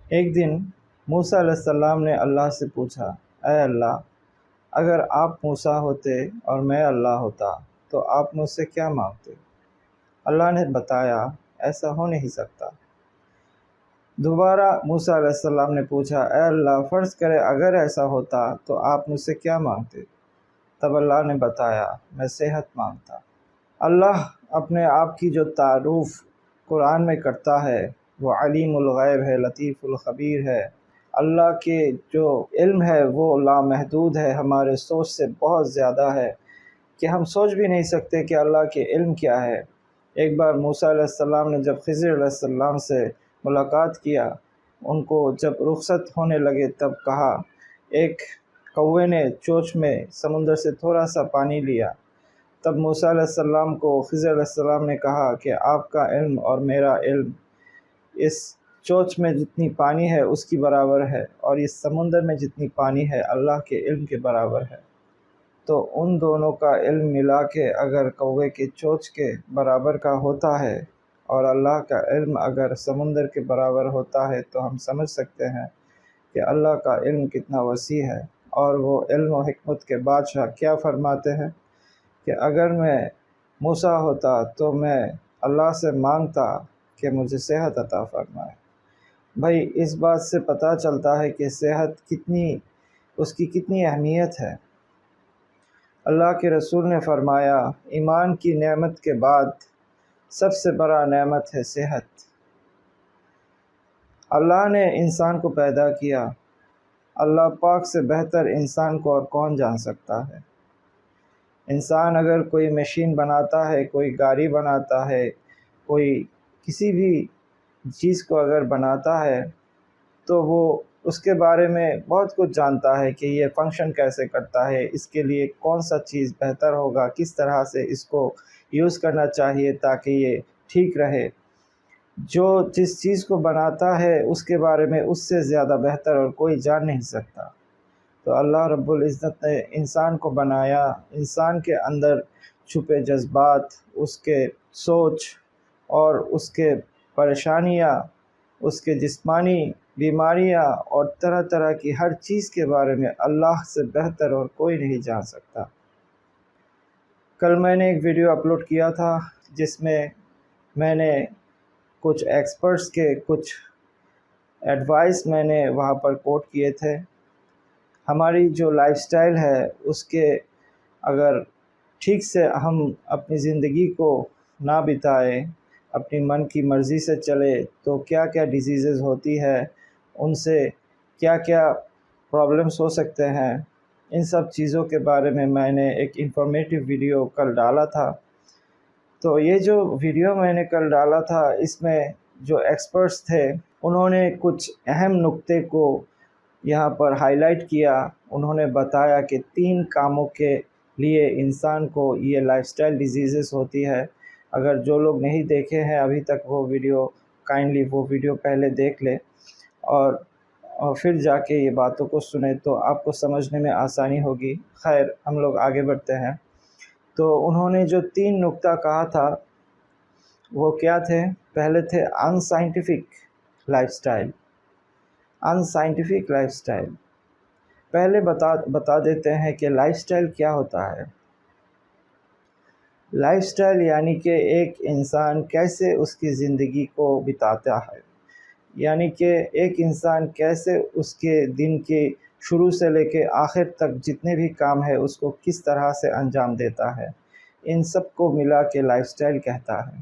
ایک دن موسیٰ علیہ السلام نے اللہ سے پوچھا، اے اللہ، اگر آپ موسیٰ ہوتے اور میں اللہ ہوتا تو آپ مجھ سے کیا مانگتے؟ اللہ نے بتایا، ایسا ہو نہیں سکتا۔ دوبارہ موسیٰ علیہ السلام نے پوچھا، اے اللہ، فرض کرے اگر ایسا ہوتا تو آپ مجھ سے کیا مانگتے؟ تب اللہ نے بتایا، میں صحت مانگتا۔ اللہ اپنے آپ کی جو تعارف قرآن میں کرتا ہے وہ علیم الغیب ہے، لطیف الخبیر ہے۔ اللہ کے جو علم ہے وہ لامحدود ہے، ہمارے سوچ سے بہت زیادہ ہے کہ ہم سوچ بھی نہیں سکتے کہ اللہ کے علم کیا ہے۔ ایک بار موسیٰ علیہ السلام نے جب خضر علیہ السلام سے ملاقات کیا، ان کو جب رخصت ہونے لگے تب کہا، ایک کوے نے چوچ میں سمندر سے تھوڑا سا پانی لیا۔ تب موسیٰ علیہ السلام کو خضر علیہ السلام نے کہا کہ آپ کا علم اور میرا علم اس چوچ میں جتنی پانی ہے اس کی برابر ہے، اور اس سمندر میں جتنی پانی ہے اللہ کے علم کے برابر ہے۔ تو ان دونوں کا علم ملا کے اگر کوے کے چوچ کے برابر کا ہوتا ہے اور اللہ کا علم اگر سمندر کے برابر ہوتا ہے تو ہم سمجھ سکتے ہیں کہ اللہ کا علم کتنا وسیع ہے۔ اور وہ علم و حکمت کے بادشاہ کیا فرماتے ہیں کہ اگر میں موسیٰ ہوتا تو میں اللہ سے مانگتا کہ مجھے صحت عطا فرمائے۔ بھائی، اس بات سے پتہ چلتا ہے کہ صحت اس کی کتنی اہمیت ہے۔ اللہ کے رسول نے فرمایا، ایمان کی نعمت کے بعد سب سے بڑا نعمت ہے صحت۔ اللہ نے انسان کو پیدا کیا، اللہ پاک سے بہتر انسان کو اور کون جان سکتا ہے۔ انسان اگر کوئی مشین بناتا ہے، کوئی گاڑی بناتا ہے، کوئی کسی بھی چیز کو اگر بناتا ہے تو وہ اس کے بارے میں بہت کچھ جانتا ہے کہ یہ فنکشن کیسے کرتا ہے، اس کے لیے کون سا چیز بہتر ہوگا، کس طرح سے اس کو یوز کرنا چاہیے تاکہ یہ ٹھیک رہے۔ جو جس چیز کو بناتا ہے اس کے بارے میں اس سے زیادہ بہتر اور کوئی جان نہیں سکتا۔ تو اللہ رب العزت نے انسان کو بنایا، انسان کے اندر چھپے جذبات، اس کے سوچ اور اس کے پریشانیاں، اس کے جسمانی بیماریاں اور طرح طرح کی ہر چیز کے بارے میں اللہ سے بہتر اور کوئی نہیں جان سکتا۔ کل میں نے ایک ویڈیو اپلوڈ کیا تھا جس میں نے کچھ ایکسپرٹس کے کچھ ایڈوائس میں نے وہاں پر کوٹ کیے تھے۔ ہماری جو لائف سٹائل ہے اس کے اگر ٹھیک سے ہم اپنی زندگی کو نہ بتائیں، اپنی من کی مرضی سے چلے تو کیا کیا ڈیزیزز ہوتی ہے، ان سے کیا کیا پرابلمس ہو سکتے ہیں، ان سب چیزوں کے بارے میں نے ایک انفارمیٹیو ویڈیو کل ڈالا تھا۔ تو یہ جو ویڈیو میں نے کل ڈالا تھا اس میں جو ایکسپرٹس تھے انہوں نے کچھ اہم نقطے کو یہاں پر ہائی لائٹ کیا۔ انہوں نے بتایا کہ 3 کاموں کے لیے انسان کو یہ لائف سٹائل ڈیزیزز ہوتی ہے۔ اگر جو لوگ نہیں دیکھے ہیں ابھی تک وہ ویڈیو، کائنڈلی وہ ویڈیو پہلے دیکھ لیں اور پھر جا کے یہ باتوں کو سنیں تو آپ کو سمجھنے میں آسانی ہوگی۔ خیر، ہم لوگ آگے بڑھتے ہیں۔ تو انہوں نے جو 3 نقطہ کہا تھا وہ کیا تھے؟ پہلے تھے ان سائنٹیفک لائف سٹائل۔ ان سائنٹیفک لائف سٹائل پہلے بتا دیتے ہیں کہ لائف سٹائل کیا ہوتا ہے۔ لائف سٹائل یعنی کہ ایک انسان کیسے اس کی زندگی کو بتاتا ہے، یعنی کہ ایک انسان کیسے اس کے دن کے شروع سے لے کے آخر تک جتنے بھی کام ہے اس کو کس طرح سے انجام دیتا ہے، ان سب کو ملا کے لائف سٹائل کہتا ہے۔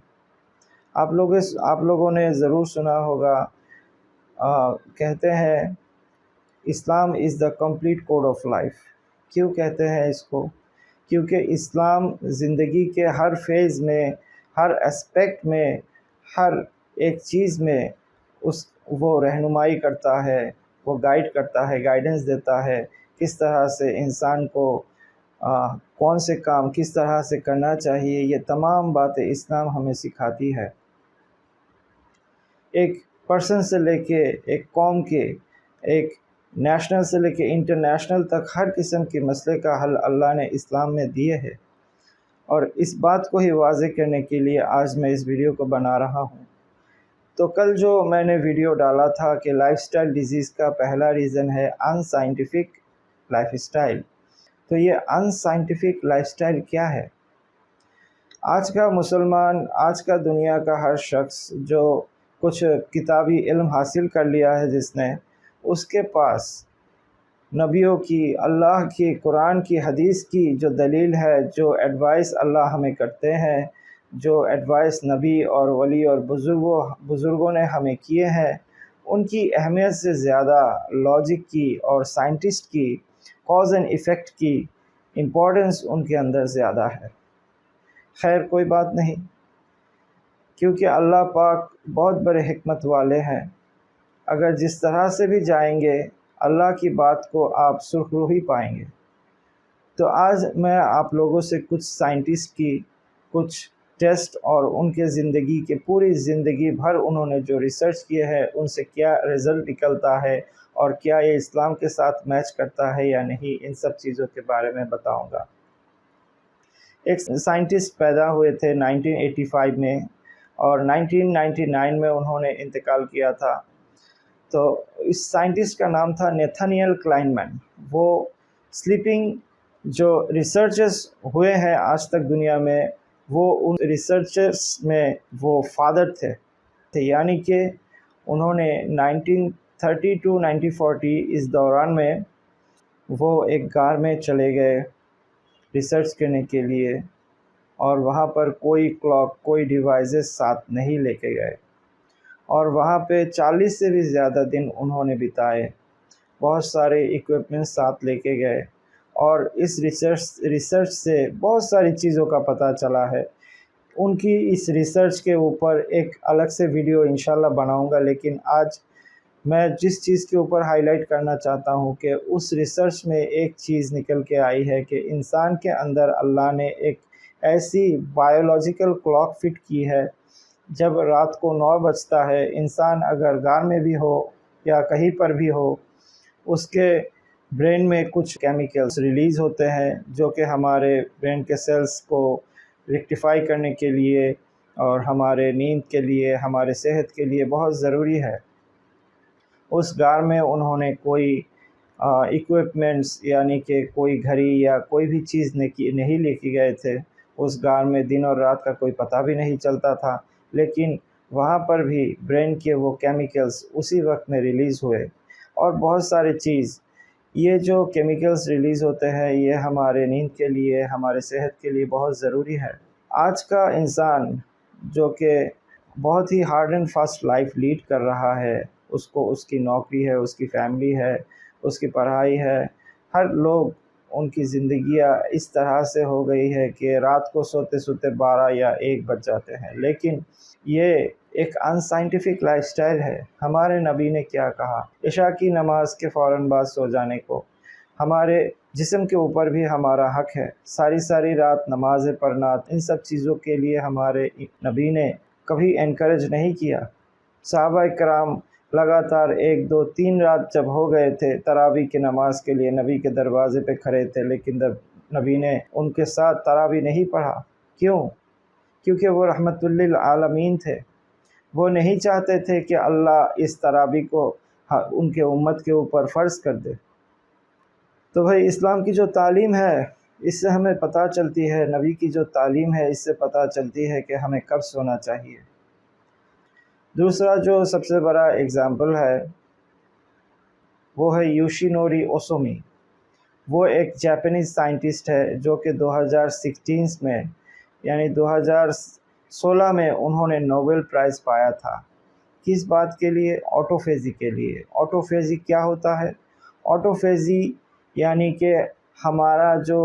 آپ لوگوں نے ضرور سنا ہوگا، کہتے ہیں Islam is the complete code of life. کیوں کہتے ہیں اس کو؟ کیونکہ اسلام زندگی کے ہر فیز میں، ہر اسپیکٹ میں، ہر ایک چیز میں وہ رہنمائی کرتا ہے، وہ گائیڈ کرتا ہے، گائیڈنس دیتا ہے، کس طرح سے انسان کو کون سے کام کس طرح سے کرنا چاہیے۔ یہ تمام باتیں اسلام ہمیں سکھاتی ہے۔ ایک پرسن سے لے کے ایک قوم کے، ایک نیشنل سے لے کے انٹرنیشنل تک ہر قسم کے مسئلے کا حل اللہ نے اسلام میں دیے ہے۔ اور اس بات کو ہی واضح کرنے کے لیے آج میں اس ویڈیو کو بنا رہا ہوں۔ تو کل جو میں نے ویڈیو ڈالا تھا کہ لائف سٹائل ڈیزیز کا پہلا ریزن ہے ان سائنٹیفک لائف سٹائل، تو یہ ان سائنٹیفک لائف سٹائل کیا ہے؟ آج کا مسلمان، آج کا دنیا کا ہر شخص جو کچھ کتابی علم حاصل کر لیا ہے جس نے، اس کے پاس نبیوں کی، اللہ کی، قرآن کی، حدیث کی جو دلیل ہے، جو ایڈوائس اللہ ہمیں کرتے ہیں، جو ایڈوائس نبی اور ولی اور بزرگوں نے ہمیں کیے ہیں، ان کی اہمیت سے زیادہ لاجک کی اور سائنٹسٹ کی کاز اینڈ ایفیکٹ کی امپورٹنس ان کے اندر زیادہ ہے۔ خیر کوئی بات نہیں، کیونکہ اللہ پاک بہت بڑے حکمت والے ہیں۔ اگر جس طرح سے بھی جائیں گے اللہ کی بات کو آپ سرخروہی پائیں گے۔ تو آج میں آپ لوگوں سے کچھ سائنٹسٹ کی کچھ ٹیسٹ اور ان کے زندگی کے پوری زندگی بھر انہوں نے جو ریسرچ کیے ہیں ان سے کیا رزلٹ نکلتا ہے اور کیا یہ اسلام کے ساتھ میچ کرتا ہے یا نہیں، ان سب چیزوں کے بارے میں بتاؤں گا۔ ایک سائنٹسٹ پیدا ہوئے تھے 1985 میں اور 1999 میں انہوں نے انتقال کیا تھا۔ تو اس سائنٹسٹ کا نام تھا نیتھانیل کلائنمین۔ وہ سلیپنگ جو ریسرچز ہوئے ہیں آج تک دنیا میں، وہ ان ریسرچرز میں وہ فادر تھے، یعنی کہ انہوں نے 1930 ٹو 1940 اس دوران میں وہ ایک غار میں چلے گئے ریسرچ کرنے کے لیے، اور وہاں پر کوئی کلاک، کوئی ڈیوائسز ساتھ نہیں لے کے گئے، اور وہاں پہ 40 سے بھی زیادہ دن انہوں نے بتائے، بہت سارے ایکوپمنٹ ساتھ لے کے گئے، اور اس ریسرچ سے بہت ساری چیزوں کا پتہ چلا ہے۔ ان کی اس ریسرچ کے اوپر ایک الگ سے ویڈیو انشاءاللہ بناؤں گا، لیکن آج میں جس چیز کے اوپر ہائی لائٹ کرنا چاہتا ہوں کہ اس ریسرچ میں ایک چیز نکل کے آئی ہے کہ انسان کے اندر اللہ نے ایک ایسی بایولوجیکل کلاک فٹ کی ہے، جب رات کو 9 بجتا ہے، انسان اگر غار میں بھی ہو یا کہیں پر بھی ہو، اس کے برین میں کچھ کیمیکلز ریلیز ہوتے ہیں جو کہ ہمارے برین کے سیلز کو ریکٹیفائی کرنے کے لیے اور ہمارے نیند کے لیے، ہمارے صحت کے لیے بہت ضروری ہے۔ اس غار میں انہوں نے کوئی ایکوپمنٹس یعنی کہ کوئی گھڑی یا کوئی بھی چیز نہیں لے کے گئے تھے۔ اس غار میں دن اور رات کا کوئی پتہ بھی نہیں چلتا تھا، لیکن وہاں پر بھی برین کے وہ کیمیکلز اسی وقت میں ریلیز ہوئے، اور بہت سارے چیز یہ جو کیمیکلز ریلیز ہوتے ہیں یہ ہمارے نیند کے لیے، ہمارے صحت کے لیے بہت ضروری ہے۔ آج کا انسان جو کہ بہت ہی hard and fast life lead کر رہا ہے، اس کو اس کی نوکری ہے، اس کی فیملی ہے، اس کی پڑھائی ہے، ہر لوگ ان کی زندگیاں اس طرح سے ہو گئی ہے کہ رات کو سوتے سوتے 12 یا 1 بج جاتے ہیں، لیکن یہ ایک ان سائنٹیفک لائف سٹائل ہے۔ ہمارے نبی نے کیا کہا؟ عشاء کی نماز کے فوراً بعد سو جانے کو، ہمارے جسم کے اوپر بھی ہمارا حق ہے، ساری رات نمازیں پڑھنا، ان سب چیزوں کے لیے ہمارے نبی نے کبھی انکریج نہیں کیا۔ صحابہ کرام لگاتار 1 2 3 رات جب ہو گئے تھے تراویح کی نماز کے لیے نبی کے دروازے پہ کھڑے تھے، لیکن نبی نے ان کے ساتھ تراویح نہیں پڑھا۔ کیوں؟ کیونکہ وہ رحمت للعالمین تھے، وہ نہیں چاہتے تھے کہ اللہ اس تراویح کو ان کے امت کے اوپر فرض کر دے۔ تو بھائی اسلام کی جو تعلیم ہے اس سے ہمیں پتہ چلتی ہے، نبی کی جو تعلیم ہے اس سے پتہ چلتی ہے کہ ہمیں کب سونا چاہیے۔ دوسرا جو سب سے بڑا اگزامپل ہے وہ ہے یوشینوری اوسومی۔ وہ ایک جاپانیز سائنٹسٹ ہے جو کہ 2016 میں یعنی 2016 میں انہوں نے نوبل پرائز پایا تھا۔ کس بات کے لیے؟ آٹوفیزی کے لیے۔ آٹوفیزی کیا ہوتا ہے؟ آٹوفیزی یعنی کہ ہمارا جو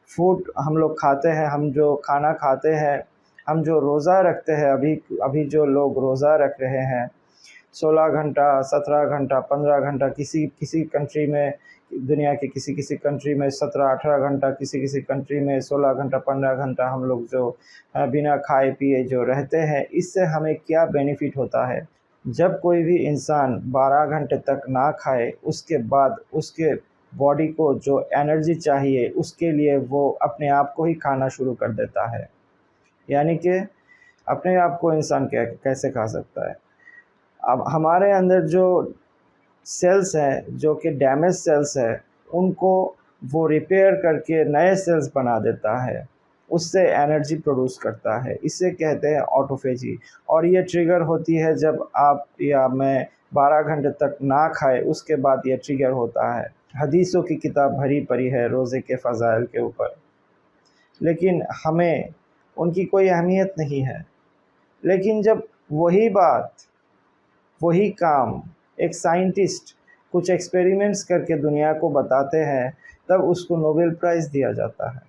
فوڈ ہم لوگ کھاتے ہیں، ہم جو کھانا کھاتے ہیں، ہم جو روزہ رکھتے ہیں، ابھی جو لوگ روزہ رکھ رہے ہیں 16 گھنٹہ، 17 گھنٹہ، 15 گھنٹہ، کسی کنٹری میں، دنیا کے کسی کنٹری میں 17 18 گھنٹہ، کسی کنٹری میں 16 گھنٹہ 15 گھنٹہ ہم لوگ جو بنا کھائے پیے جو رہتے ہیں، اس سے ہمیں کیا بینیفٹ ہوتا ہے؟ جب کوئی بھی انسان 12 گھنٹے تک نہ کھائے، اس کے بعد اس کے باڈی کو جو انرجی چاہیے اس کے لیے وہ اپنے آپ کو ہی کھانا شروع کر دیتا ہے۔ یعنی کہ اپنے آپ کو انسان کیسے کھا سکتا ہے؟ اب ہمارے اندر جو سیلز ہیں جو کہ ڈیمیج سیلز ہے ان کو وہ ریپیئر کر کے نئے سیلز بنا دیتا ہے، اس سے انرجی پروڈیوس کرتا ہے، اسے کہتے ہیں آٹوفیجی۔ اور یہ ٹریگر ہوتی ہے جب آپ یا میں 12 گھنٹے تک نہ کھائے، اس کے بعد یہ ٹریگر ہوتا ہے۔ حدیثوں کی کتاب بھری پڑی ہے روزے کے فضائل کے اوپر، لیکن ہمیں ان کی کوئی اہمیت نہیں ہے۔ لیکن جب وہی بات، وہی کام ایک سائنٹسٹ کچھ ایکسپیریمنٹس کر کے دنیا کو بتاتے ہیں، تب اس کو نوبل پرائز دیا جاتا ہے۔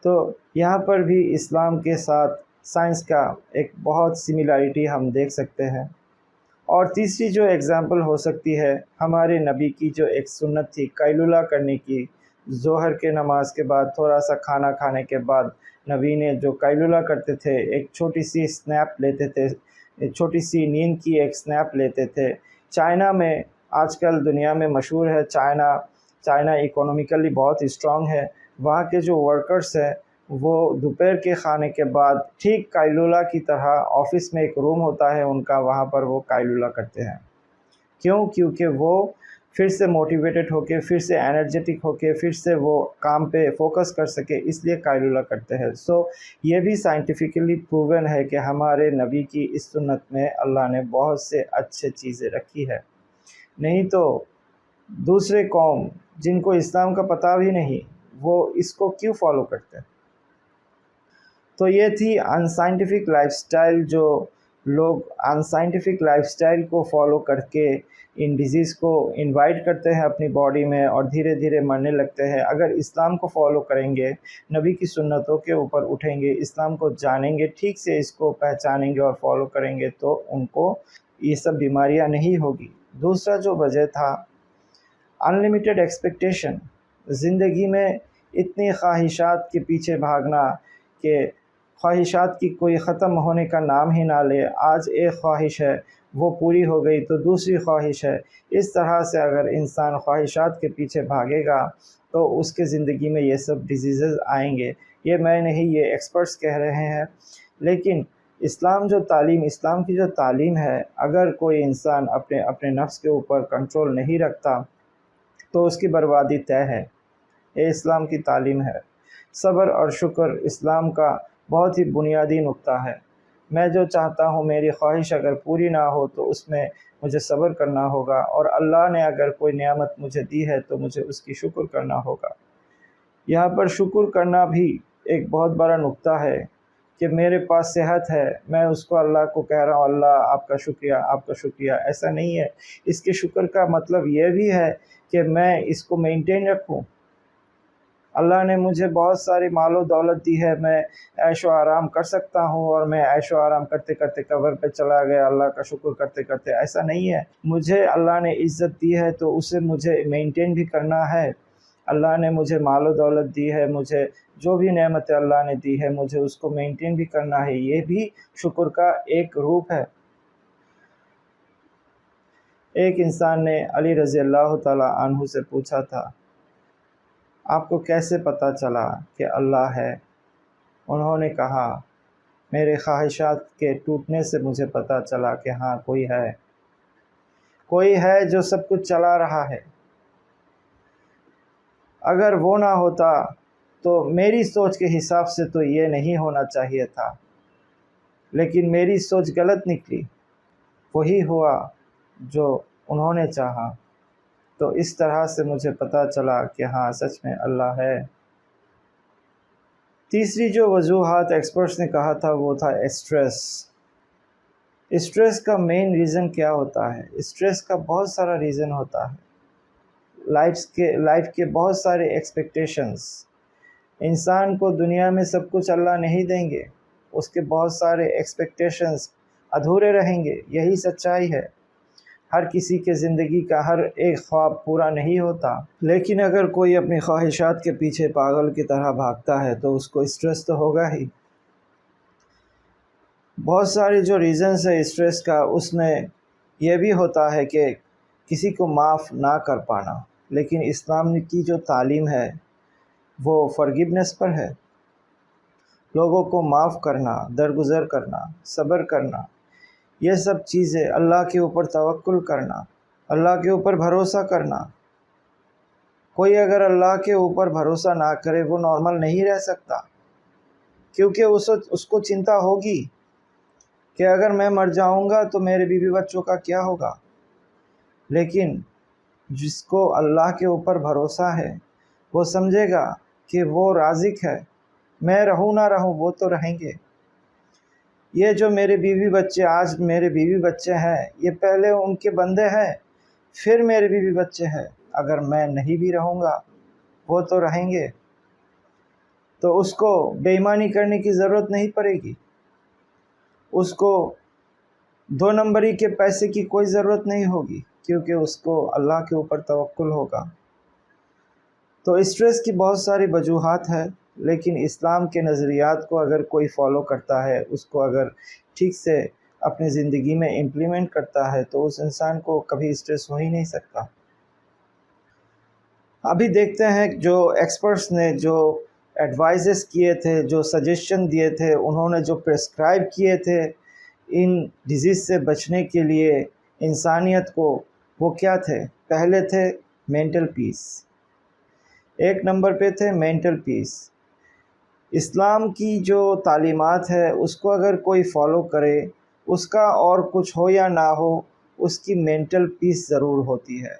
تو یہاں پر بھی اسلام کے ساتھ سائنس کا ایک بہت سملیرٹی ہم دیکھ سکتے ہیں۔ اور تیسری جو ایگزامپل ہو سکتی ہے، ہمارے نبی کی جو ایک سنت تھی قیلولہ کرنے کی، ظہر کے نماز کے بعد تھوڑا سا کھانا کھانے کے بعد نبی نے جو قیلولہ کرتے تھے، ایک چھوٹی سی اسنیپ لیتے تھے، چھوٹی سی نیند کی ایک اسنیپ لیتے تھے۔ چائنا میں آج کل دنیا میں مشہور ہے، چائنا اکنومیکلی بہت اسٹرانگ ہے، وہاں کے جو ورکرز ہیں وہ دوپہر کے کھانے کے بعد ٹھیک قیلولہ کی طرح آفس میں ایک روم ہوتا ہے ان کا، وہاں پر وہ قیلولہ کرتے ہیں۔ کیوں؟ کیونکہ وہ پھر سے موٹیویٹڈ ہو کے، پھر سے انرجیٹک ہو کے، پھر سے وہ کام پہ فوکس کر سکے، اس لیے قیلولہ کرتے ہیں۔ یہ بھی سائنٹیفکلی پروون ہے کہ ہمارے نبی کی اس سنت میں اللہ نے بہت سے اچھے چیزیں رکھی ہے، نہیں تو دوسرے قوم جن کو اسلام کا پتہ بھی نہیں وہ اس کو کیوں فالو کرتے ہیں؟ تو یہ تھی ان سائنٹیفک لائف سٹائل، جو لوگ ان سائنٹیفک لائف سٹائل کو فالو کر کے ان ڈیزیز کو انوائٹ کرتے ہیں اپنی باڈی میں اور دھیرے دھیرے مرنے لگتے ہیں۔ اگر اسلام کو فالو کریں گے، نبی کی سنتوں کے اوپر اٹھیں گے، اسلام کو جانیں گے، ٹھیک سے اس کو پہچانیں گے اور فالو کریں گے، تو ان کو یہ سب بیماریاں نہیں ہوگی۔ دوسرا جو وجہ تھا، انلمیٹڈ ایکسپیکٹیشن۔ زندگی میں اتنی خواہشات کے پیچھے بھاگنا کہ خواہشات کی کوئی ختم ہونے کا نام ہی نہ لے۔ آج ایک خواہش ہے، وہ پوری ہو گئی تو دوسری خواہش ہے۔ اس طرح سے اگر انسان خواہشات کے پیچھے بھاگے گا تو اس کے زندگی میں یہ سب ڈیزیزز آئیں گے۔ یہ میں نہیں، یہ ایکسپرٹس کہہ رہے ہیں۔ لیکن اسلام کی جو تعلیم ہے، اگر کوئی انسان اپنے نفس کے اوپر کنٹرول نہیں رکھتا تو اس کی بربادی طے ہے۔ یہ اسلام کی تعلیم ہے۔ صبر اور شکر اسلام کا بہت ہی بنیادی نقطہ ہے۔ میں جو چاہتا ہوں، میری خواہش اگر پوری نہ ہو تو اس میں مجھے صبر کرنا ہوگا، اور اللہ نے اگر کوئی نعمت مجھے دی ہے تو مجھے اس کی شکر کرنا ہوگا۔ یہاں پر شکر کرنا بھی ایک بہت بڑا نقطہ ہے کہ میرے پاس صحت ہے، میں اس کو اللہ کو کہہ رہا ہوں اللہ آپ کا شکریہ، آپ کا شکریہ۔ ایسا نہیں ہے۔ اس کے شکر کا مطلب یہ بھی ہے کہ میں اس کو مینٹین رکھوں۔ اللہ نے مجھے بہت ساری مال و دولت دی ہے، میں عیش و آرام کر سکتا ہوں، اور میں عیش و آرام کرتے کرتے قبر پہ چلا گیا اللہ کا شکر کرتے کرتے۔ ایسا نہیں ہے۔ مجھے اللہ نے عزت دی ہے تو اسے مجھے مینٹین بھی کرنا ہے۔ اللہ نے مجھے مال و دولت دی ہے، مجھے جو بھی نعمت اللہ نے دی ہے مجھے اس کو مینٹین بھی کرنا ہے۔ یہ بھی شکر کا ایک روپ ہے۔ ایک انسان نے علی رضی اللہ تعالی عنہ سے پوچھا تھا، آپ کو کیسے پتہ چلا کہ اللہ ہے؟ انہوں نے کہا، میرے خواہشات کے ٹوٹنے سے مجھے پتہ چلا کہ ہاں کوئی ہے جو سب کچھ چلا رہا ہے۔ اگر وہ نہ ہوتا تو میری سوچ کے حساب سے تو یہ نہیں ہونا چاہیے تھا، لیکن میری سوچ غلط نکلی، وہی ہوا جو انہوں نے چاہا۔ تو اس طرح سے مجھے پتہ چلا کہ ہاں سچ میں اللہ ہے۔ تیسری جو وجوہات ایکسپرٹس نے کہا تھا وہ تھا اسٹریس۔ اسٹریس کا مین ریزن کیا ہوتا ہے؟ اسٹریس کا بہت سارا ریزن ہوتا ہے۔ لائف کے بہت سارے ایکسپیکٹیشنز۔ انسان کو دنیا میں سب کچھ اللہ نہیں دیں گے، اس کے بہت سارے ایکسپیکٹیشنز ادھورے رہیں گے، یہی سچائی ہے۔ ہر کسی کے زندگی کا ہر ایک خواب پورا نہیں ہوتا، لیکن اگر کوئی اپنی خواہشات کے پیچھے پاگل کی طرح بھاگتا ہے تو اس کو اسٹریس تو ہوگا ہی۔ بہت سارے جو ریزنز ہے اسٹریس کا، اس میں یہ بھی ہوتا ہے کہ کسی کو معاف نہ کر پانا، لیکن اسلام کی جو تعلیم ہے وہ فرگیونیس پر ہے۔ لوگوں کو معاف کرنا، درگزر کرنا، صبر کرنا، یہ سب چیزیں اللہ کے اوپر توکل کرنا، اللہ کے اوپر بھروسہ کرنا۔ کوئی اگر اللہ کے اوپر بھروسہ نہ کرے وہ نارمل نہیں رہ سکتا، کیونکہ اس کو چنتا ہوگی کہ اگر میں مر جاؤں گا تو میرے بیوی بچوں کا کیا ہوگا۔ لیکن جس کو اللہ کے اوپر بھروسہ ہے وہ سمجھے گا کہ وہ رازق ہے، میں رہوں نہ رہوں وہ تو رہیں گے۔ یہ جو میرے بیوی بچے آج میرے بیوی بچے ہیں، یہ پہلے ان کے بندے ہیں، پھر میرے بیوی بچے ہیں۔ اگر میں نہیں بھی رہوں گا وہ تو رہیں گے، تو اس کو بے ایمانی کرنے کی ضرورت نہیں پڑے گی، اس کو دو نمبری کے پیسے کی کوئی ضرورت نہیں ہوگی، کیونکہ اس کو اللہ کے اوپر توکل ہوگا۔ تو اسٹریس کی بہت ساری وجوہات ہیں، لیکن اسلام کے نظریات کو اگر کوئی فالو کرتا ہے، اس کو اگر ٹھیک سے اپنی زندگی میں امپلیمنٹ کرتا ہے، تو اس انسان کو کبھی اسٹریس ہو ہی نہیں سکتا۔ ابھی دیکھتے ہیں جو ایکسپرٹس نے جو ایڈوائزز کیے تھے، جو سجیشن دیے تھے، انہوں نے جو پرسکرائب کیے تھے ان ڈیزیز سے بچنے کے لیے انسانیت کو، وہ کیا تھے؟ پہلے تھے مینٹل پیس، ایک نمبر پہ تھے مینٹل پیس۔ اسلام کی جو تعلیمات ہے اس کو اگر کوئی فالو کرے، اس کا اور کچھ ہو یا نہ ہو، اس کی مینٹل پیس ضرور ہوتی ہے۔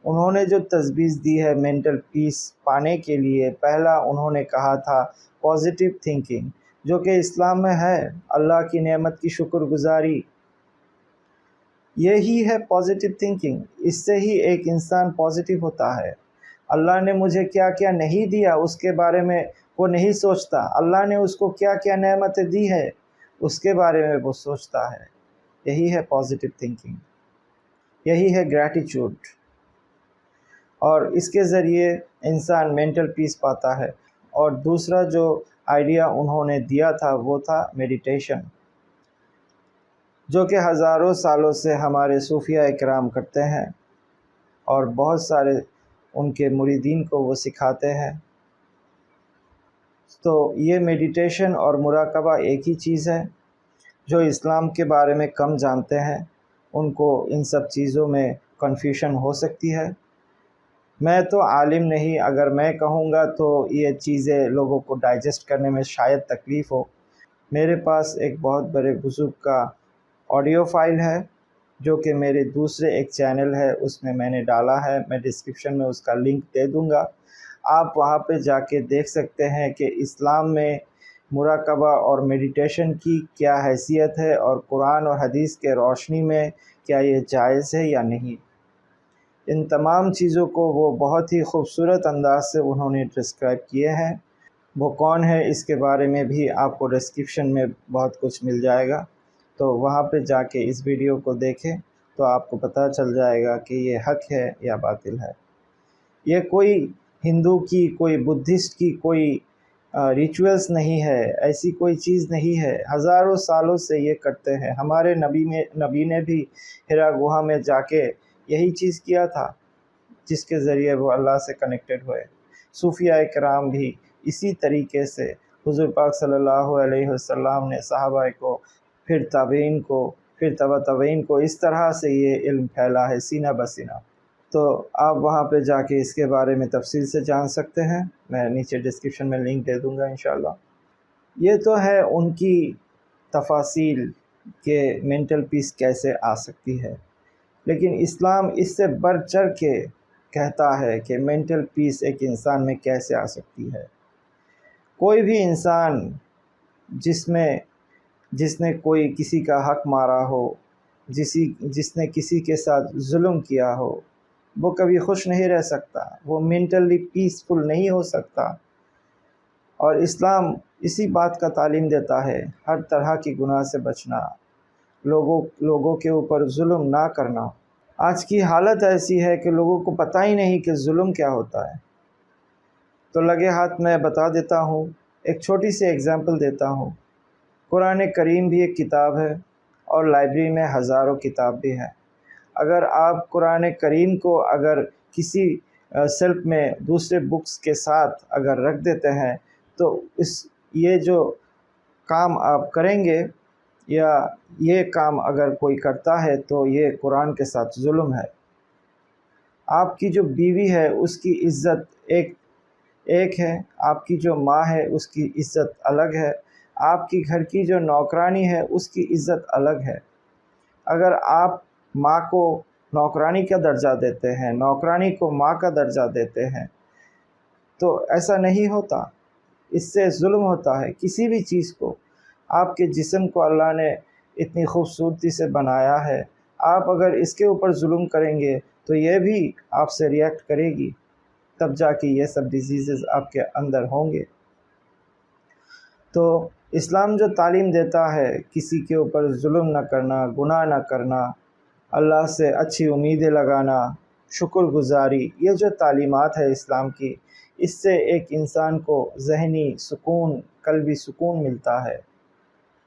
انہوں نے جو تجویز دی ہے مینٹل پیس پانے کے لیے، پہلا انہوں نے کہا تھا پازیٹیو تھنکنگ، جو کہ اسلام میں ہے، اللہ کی نعمت کی شکر گزاری، یہی ہے پازیٹیو تھنکنگ۔ اس سے ہی ایک انسان پازیٹیو ہوتا ہے۔ اللہ نے مجھے کیا کیا نہیں دیا اس کے بارے میں وہ نہیں سوچتا، اللہ نے اس کو کیا کیا نعمتیں دی ہے اس کے بارے میں وہ سوچتا ہے۔ یہی ہے پازیٹیو تھنکنگ، یہی ہے گریٹیٹیوڈ، اور اس کے ذریعے انسان مینٹل پیس پاتا ہے۔ اور دوسرا جو آئیڈیا انہوں نے دیا تھا وہ تھا میڈیٹیشن، جو کہ ہزاروں سالوں سے ہمارے صوفیہ اکرام کرتے ہیں، اور بہت سارے ان کے مریدین کو وہ سکھاتے ہیں۔ تو یہ میڈیٹیشن اور مراقبہ ایک ہی چیز ہے۔ جو اسلام کے بارے میں کم جانتے ہیں ان کو ان سب چیزوں میں کنفیوژن ہو سکتی ہے۔ میں تو عالم نہیں، اگر میں کہوں گا تو یہ چیزیں لوگوں کو ڈائجسٹ کرنے میں شاید تکلیف ہو۔ میرے پاس ایک بہت بڑے بزرگ کا آڈیو فائل ہے جو کہ میرے دوسرے ایک چینل ہے اس میں نے ڈالا ہے، میں ڈسکرپشن میں اس کا لنک دے دوں گا، آپ وہاں پہ جا کے دیکھ سکتے ہیں کہ اسلام میں مراقبہ اور میڈیٹیشن کی کیا حیثیت ہے، اور قرآن اور حدیث کے روشنی میں کیا یہ جائز ہے یا نہیں۔ ان تمام چیزوں کو وہ بہت ہی خوبصورت انداز سے انہوں نے ڈسکرائب کیے ہیں۔ وہ کون ہے اس کے بارے میں بھی آپ کو ڈسکرپشن میں بہت کچھ مل جائے گا، تو وہاں پہ جا کے اس ویڈیو کو دیکھیں تو آپ کو پتہ چل جائے گا کہ یہ حق ہے یا باطل ہے۔ یہ کوئی ہندو کی، کوئی بدھسٹ کی کوئی ریچولز نہیں ہے، ایسی کوئی چیز نہیں ہے، ہزاروں سالوں سے یہ کرتے ہیں۔ ہمارے نبی نے بھی ہرا گوہا میں جا کے یہی چیز کیا تھا، جس کے ذریعے وہ اللہ سے کنیکٹڈ ہوئے۔ صوفیہ کرام بھی اسی طریقے سے حضور پاک صلی اللہ علیہ وسلم نے صحابہ کو، پھر تابعین کو، پھر تبع تابعین کو، اس طرح سے یہ علم پھیلا ہے سینہ بسینہ۔ تو آپ وہاں پہ جا کے اس کے بارے میں تفصیل سے جان سکتے ہیں، میں نیچے ڈسکرپشن میں لنک دے دوں گا انشاءاللہ۔ یہ تو ہے ان کی تفاصیل کہ مینٹل پیس کیسے آ سکتی ہے، لیکن اسلام اس سے بڑھ چڑھ کے کہتا ہے کہ مینٹل پیس ایک انسان میں کیسے آ سکتی ہے۔ کوئی بھی انسان جس نے کوئی کسی کا حق مارا ہو، جس نے کسی کے ساتھ ظلم کیا ہو، وہ کبھی خوش نہیں رہ سکتا، وہ مینٹلی پیسفل نہیں ہو سکتا۔ اور اسلام اسی بات کا تعلیم دیتا ہے، ہر طرح کی گناہ سے بچنا، لوگوں کے اوپر ظلم نہ کرنا۔ آج کی حالت ایسی ہے کہ لوگوں کو پتہ ہی نہیں کہ ظلم کیا ہوتا ہے۔ تو لگے ہاتھ میں بتا دیتا ہوں، ایک چھوٹی سی اگزامپل دیتا ہوں۔ قرآن کریم بھی ایک کتاب ہے، اور لائبریری میں ہزاروں کتاب بھی ہیں۔ اگر آپ قرآن کریم کو اگر کسی سیلف میں دوسرے بکس کے ساتھ اگر رکھ دیتے ہیں تو یہ جو کام آپ کریں گے، یا یہ کام اگر کوئی کرتا ہے تو یہ قرآن کے ساتھ ظلم ہے۔ آپ کی جو بیوی ہے اس کی عزت ایک ہے، آپ کی جو ماں ہے اس کی عزت الگ ہے، آپ کی گھر کی جو نوکرانی ہے اس کی عزت الگ ہے۔ اگر آپ ماں کو نوکرانی کا درجہ دیتے ہیں، نوکرانی کو ماں کا درجہ دیتے ہیں، تو ایسا نہیں ہوتا، اس سے ظلم ہوتا ہے کسی بھی چیز کو۔ آپ کے جسم کو اللہ نے اتنی خوبصورتی سے بنایا ہے، آپ اگر اس کے اوپر ظلم کریں گے تو یہ بھی آپ سے ریئیکٹ کرے گی، تب جا کے یہ سب ڈیزیزز آپ کے اندر ہوں گے۔ تو اسلام جو تعلیم دیتا ہے کسی کے اوپر ظلم نہ کرنا، گناہ نہ کرنا، اللہ سے اچھی امیدیں لگانا، شکر گزاری، یہ جو تعلیمات ہے اسلام کی، اس سے ایک انسان کو ذہنی سکون، قلبی سکون ملتا ہے۔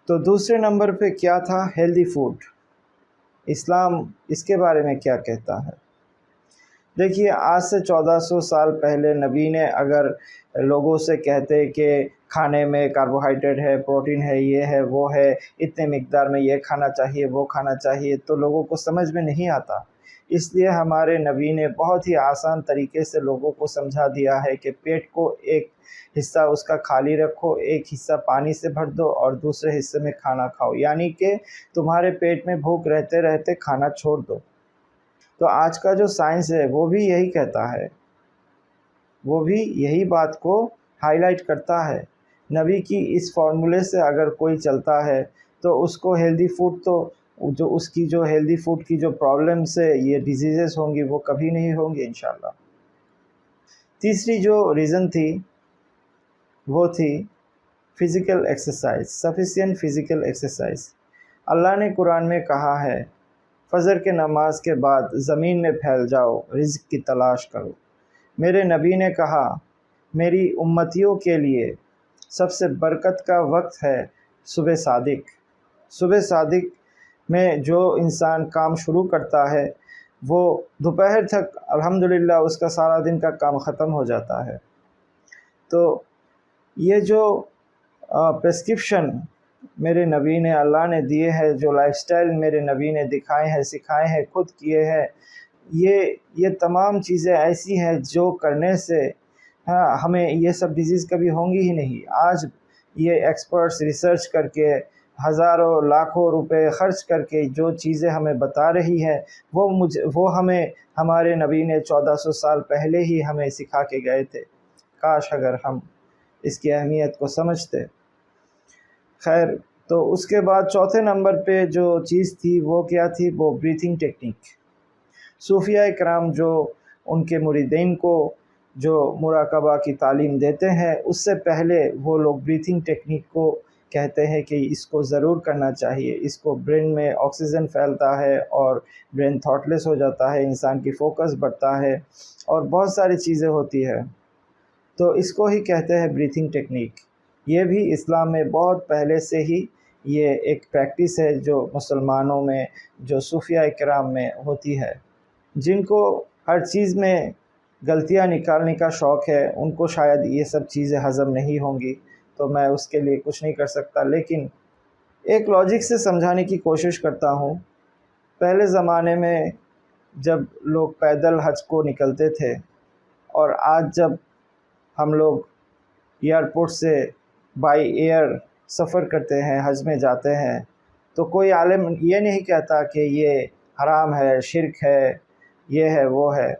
تو دوسرے نمبر پہ کیا تھا؟ Healthy food. اسلام اس کے بارے میں کیا کہتا ہے؟ دیکھیے، آج سے 1400 سال پہلے نبی نے اگر لوگوں سے کہتے کہ کھانے میں کاربوہائیڈریٹ ہے، پروٹین ہے، یہ ہے، وہ ہے، اتنے مقدار میں یہ کھانا چاہیے، وہ کھانا چاہیے، تو لوگوں کو سمجھ میں نہیں آتا۔ اس لیے ہمارے نبی نے بہت ہی آسان طریقے سے لوگوں کو سمجھا دیا ہے کہ پیٹ کو ایک حصہ اس کا خالی رکھو، ایک حصہ پانی سے بھر دو اور دوسرے حصے میں کھانا کھاؤ، یعنی کہ تمہارے پیٹ میں بھوک رہتے رہتے کھانا چھوڑ دو۔ تو آج کا جو سائنس ہے وہ بھی یہی کہتا ہے، وہ بھی یہی بات کو ہائی لائٹ کرتا ہے۔ نبی کی اس فارمولے سے اگر کوئی چلتا ہے تو اس کو ہیلدی فوڈ تو جو اس کی جو ہیلدی فوڈ کی جو پرابلم سے یہ ڈیزیزز ہوں گی وہ کبھی نہیں ہوں گی انشاءاللہ۔ تیسری جو ریزن تھی وہ تھی physical exercise, sufficient physical exercise. Allah نے قرآن میں کہا ہے، فجر کے نماز کے بعد زمین میں پھیل جاؤ، رزق کی تلاش کرو۔ میرے نبی نے کہا، میری امتیوں کے لیے سب سے برکت کا وقت ہے صبح صادق۔ صبح صادق میں جو انسان کام شروع کرتا ہے وہ دوپہر تک الحمدللہ اس کا سارا دن کا کام ختم ہو جاتا ہے۔ تو یہ جو پرسکرپشن میرے نبی نے، اللہ نے دیے ہیں، جو لائف سٹائل میرے نبی نے دکھائے ہیں، سکھائے ہیں، خود کیے ہیں، یہ تمام چیزیں ایسی ہیں جو کرنے سے ہمیں یہ سب ڈیزیز کبھی ہوں گی ہی نہیں۔ آج یہ ایکسپرٹس ریسرچ کر کے ہزاروں لاکھوں روپے خرچ کر کے جو چیزیں ہمیں بتا رہی ہے وہ ہمیں ہمارے نبی نے 1400 سال پہلے ہی ہمیں سکھا کے گئے تھے۔ کاش اگر ہم اس کی اہمیت کو سمجھتے۔ خیر، تو اس کے بعد چوتھے نمبر پہ جو چیز تھی وہ کیا تھی؟ وہ بریتھنگ ٹیکنیک۔ صوفیاء کرام جو ان کے مریدین کو جو مراقبہ کی تعلیم دیتے ہیں، اس سے پہلے وہ لوگ بریتھنگ ٹیکنیک کو کہتے ہیں کہ اس کو ضرور کرنا چاہیے۔ اس کو برین میں آکسیجن پھیلتا ہے اور برین تھاٹ لیس ہو جاتا ہے، انسان کی فوکس بڑھتا ہے اور بہت ساری چیزیں ہوتی ہے، تو اس کو ہی کہتے ہیں بریتھنگ ٹیکنیک۔ یہ بھی اسلام میں بہت پہلے سے ہی یہ ایک پریکٹس ہے جو مسلمانوں میں، جو صوفیاء کرام میں ہوتی ہے۔ جن کو ہر چیز میں غلطیاں نکالنے کا شوق ہے ان کو شاید یہ سب چیزیں ہضم نہیں ہوں گی، تو میں اس کے لیے کچھ نہیں کر سکتا، لیکن ایک لاجک سے سمجھانے کی کوشش کرتا ہوں۔ پہلے زمانے میں جب لوگ پیدل حج کو نکلتے تھے اور آج جب ہم لوگ ایئرپورٹ سے بائی ایئر سفر کرتے ہیں، حج میں جاتے ہیں، تو کوئی عالم یہ نہیں کہتا کہ یہ حرام ہے، شرک ہے، یہ ہے، وہ ہے،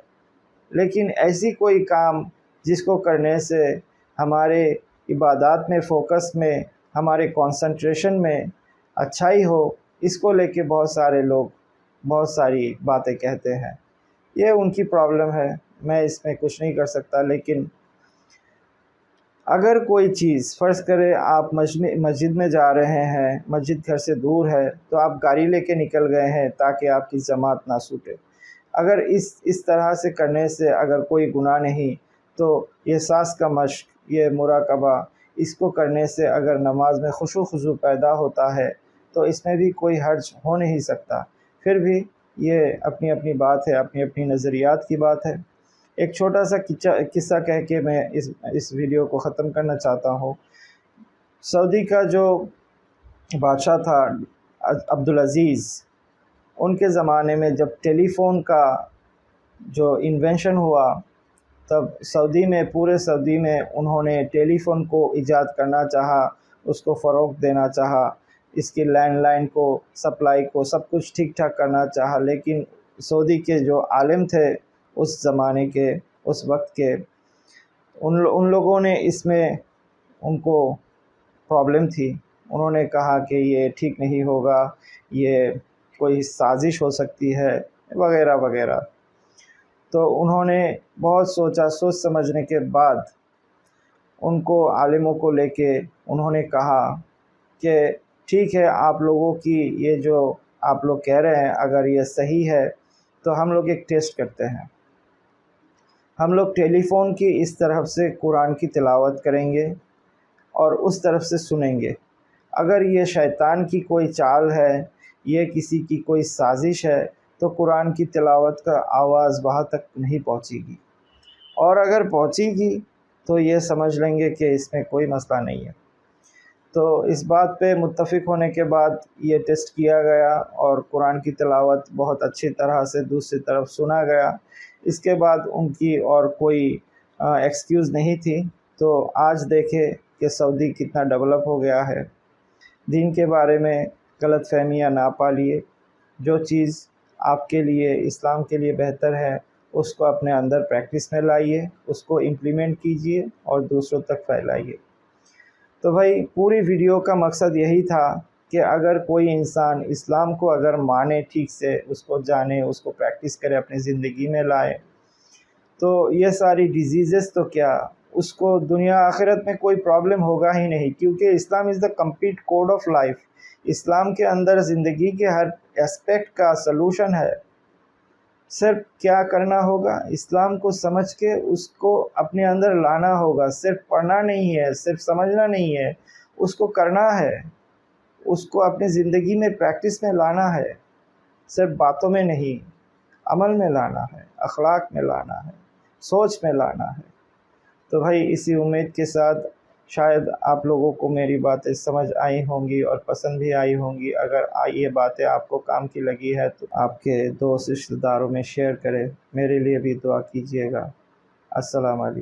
لیکن ایسی کوئی کام جس کو کرنے سے ہمارے عبادات میں، فوکس میں، ہمارے کنسنٹریشن میں اچھائی ہو، اس کو لے کے بہت سارے لوگ بہت ساری باتیں کہتے ہیں۔ یہ ان کی پرابلم ہے، میں اس میں کچھ نہیں کر سکتا۔ لیکن اگر کوئی چیز، فرض کرے آپ مسجد میں جا رہے ہیں، مسجد گھر سے دور ہے، تو آپ گاڑی لے کے نکل گئے ہیں تاکہ آپ کی جماعت نہ چھوٹے۔ اگر اس طرح سے کرنے سے اگر کوئی گناہ نہیں، تو یہ سانس کا مشق، یہ مراقبہ، اس کو کرنے سے اگر نماز میں خشوع و خضوع پیدا ہوتا ہے تو اس میں بھی کوئی حرج ہو نہیں سکتا۔ پھر بھی یہ اپنی اپنی بات ہے، اپنی اپنی نظریات کی بات ہے۔ ایک چھوٹا سا قصہ کہہ کے میں اس ویڈیو کو ختم کرنا چاہتا ہوں۔ سعودی کا جو بادشاہ تھا عبدالعزیز، ان کے زمانے میں جب ٹیلی فون کا جو انوینشن ہوا، تب سعودی میں، پورے سعودی میں انہوں نے ٹیلی فون کو ایجاد کرنا چاہا، اس کو فروغ دینا چاہا، اس کی لینڈ لائن کو، سپلائی کو، سب کچھ ٹھیک ٹھاک کرنا چاہا، لیکن سعودی کے جو عالم تھے اس زمانے کے، اس وقت کے، ان لوگوں نے اس میں ان کو پرابلم تھی، انہوں نے کہا کہ یہ ٹھیک نہیں ہوگا، یہ کوئی سازش ہو سکتی ہے وغیرہ وغیرہ۔ تو انہوں نے بہت سوچا، سوچ سمجھنے کے بعد ان کو، عالموں کو لے کے انہوں نے کہا کہ ٹھیک ہے، آپ لوگوں کی یہ جو آپ لوگ کہہ رہے ہیں اگر یہ صحیح ہے تو ہم لوگ ایک ٹیسٹ کرتے ہیں، ہم لوگ ٹیلی فون کی اس طرف سے قرآن کی تلاوت کریں گے اور اس طرف سے سنیں گے، اگر یہ شیطان کی کوئی چال ہے، یہ کسی کی کوئی سازش ہے، تو قرآن کی تلاوت کا آواز وہاں تک نہیں پہنچے گی، اور اگر پہنچے گی تو یہ سمجھ لیں گے کہ اس میں کوئی مسئلہ نہیں ہے۔ تو اس بات پہ متفق ہونے کے بعد یہ ٹیسٹ کیا گیا اور قرآن کی تلاوت بہت اچھی طرح سے دوسری طرف سنا گیا۔ اس کے بعد ان کی اور کوئی ایکسکیوز نہیں تھی۔ تو آج دیکھے کہ سعودی کتنا ڈیولپ ہو گیا ہے۔ دین کے بارے میں غلط فہمیاں نہ پالیے، جو چیز آپ کے لیے، اسلام کے لیے بہتر ہے، اس کو اپنے اندر پریکٹس میں لائیے، اس کو امپلیمنٹ کیجیے اور دوسروں تک پھیلائیے۔ تو بھائی پوری ویڈیو کا مقصد یہی تھا کہ اگر کوئی انسان اسلام کو اگر مانے، ٹھیک سے اس کو جانے، اس کو پریکٹس کرے، اپنی زندگی میں لائے، تو یہ ساری ڈیزیزز تو کیا، اس کو دنیا آخرت میں کوئی پرابلم ہوگا ہی نہیں، کیونکہ Islam is the complete code of life. اسلام کے اندر زندگی کے ہر اسپیکٹ کا سلوشن ہے۔ صرف کیا کرنا ہوگا، اسلام کو سمجھ کے اس کو اپنے اندر لانا ہوگا، صرف پڑھنا نہیں ہے، صرف سمجھنا نہیں ہے، اس کو کرنا ہے، اس کو اپنی زندگی میں پریکٹس میں لانا ہے، صرف باتوں میں نہیں، عمل میں لانا ہے، اخلاق میں لانا ہے، سوچ میں لانا ہے۔ تو بھائی اسی امید کے ساتھ شاید آپ لوگوں کو میری باتیں سمجھ آئی ہوں گی اور پسند بھی آئی ہوں گی۔ اگر یہ باتیں آپ کو کام کی لگی ہے تو آپ کے دوست رشتہ داروں میں شیئر کریں، میرے لیے بھی دعا کیجیے گا۔ السلام علیکم۔